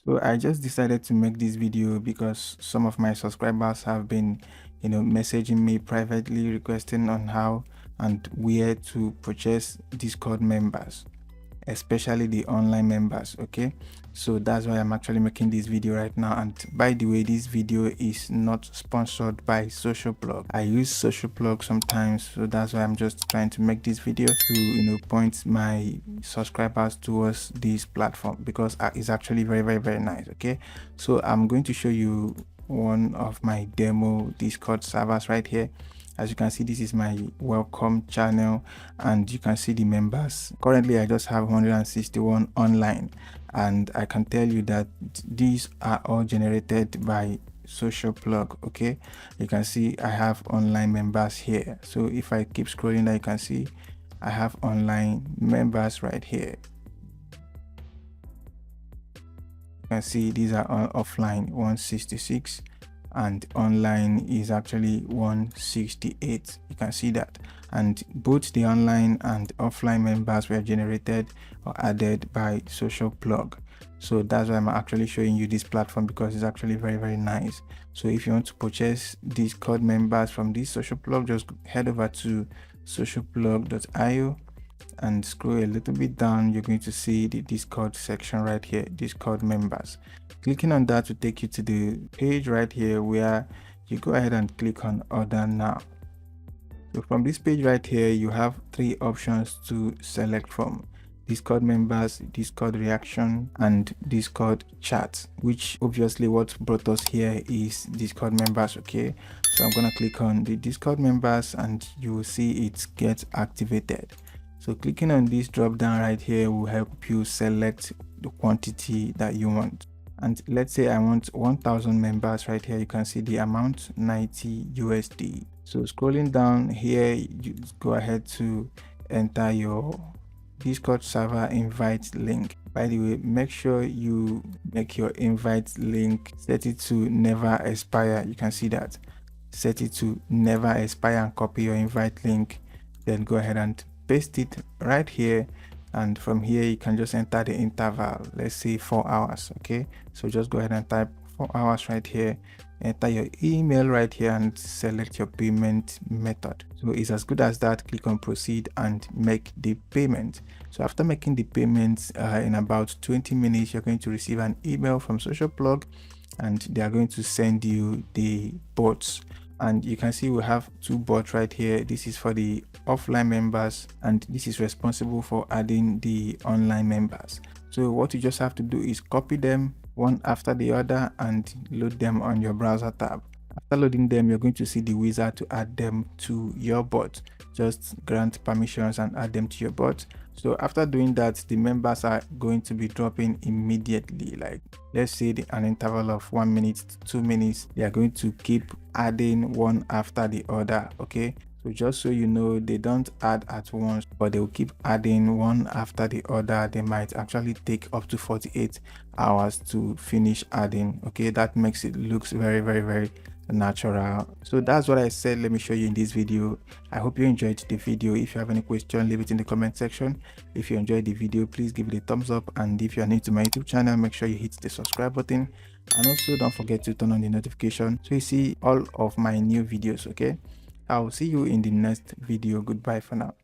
So I just decided to make this video because some of my subscribers have been, messaging me privately requesting on how and where to purchase Discord members, especially the online members. Okay, so that's why I'm actually making this video right now. And by the way, this video is not sponsored by Socialblog. I use Socialblog sometimes, so that's why I'm just trying to make this video to point my subscribers towards this platform, because it's actually very nice. Okay, so I'm going to show you one of my demo Discord servers right here. As you can see, this is my welcome channel, and you can see the members. Currently I just have 161 online, and I can tell you that these are all generated by Socialblog. Okay, you can see I have online members here. So if I keep scrolling down, you can see I have online members right here. You can see these are all offline 166, and online is actually 168. You can see that, and both the online and offline members were generated or added by Socialblog. So that's why I'm actually showing you this platform, because it's actually very nice. So if you want to purchase Discord members from this Socialblog, just head over to socialblog.io and scroll a little bit down. You're going to see the Discord section right here, Discord members. Clicking on that will take you to the page right here where you go ahead and click on order now. So from this page right here, you have three options to select from: Discord members, Discord reaction, and Discord chat, which obviously what brought us here is Discord members. Okay, so I'm gonna click on the Discord members, and you will see it gets activated. So clicking on this drop down right here will help you select the quantity that you want. And let's say I want 1000 members. Right here you can see the amount, 90 USD. So scrolling down here, you go ahead to enter your Discord server invite link. By the way, make sure you make your invite link, set it to never expire. You can see that, set it to never expire, and copy your invite link. Then go ahead and paste it right here, and from here you can just enter the interval, let's say 4 hours. Okay, so just go ahead and type 4 hours right here, enter your email right here, and select your payment method. So it's as good as that. Click on proceed and make the payment. So after making the payments, in about 20 minutes you're going to receive an email from Socialblog, and they are going to send you the bots. And you can see we have two bots right here. This is for the offline members, and this is responsible for adding the online members. So what you just have to do is copy them one after the other and load them on your browser tab. After loading them, you're going to see the wizard to add them to your bot. Just grant permissions and add them to your bot. So after doing that, the members are going to be dropping immediately. Like, let's say an interval of 1 minute to 2 minutes, they are going to keep adding one after the other. Okay, so just so you know, they don't add at once, but they will keep adding one after the other. They might actually take up to 48 hours to finish adding. Okay, that makes it looks very natural. So that's what I said, let me show you in this video. I hope you enjoyed the video. If you have any question, leave it in the comment section. If you enjoyed the video, please give it a thumbs up, and if you are new to my YouTube channel, make sure you hit the subscribe button, and also don't forget to turn on the notification so you see all of my new videos. Okay, I'll see you in the next video. Goodbye for now.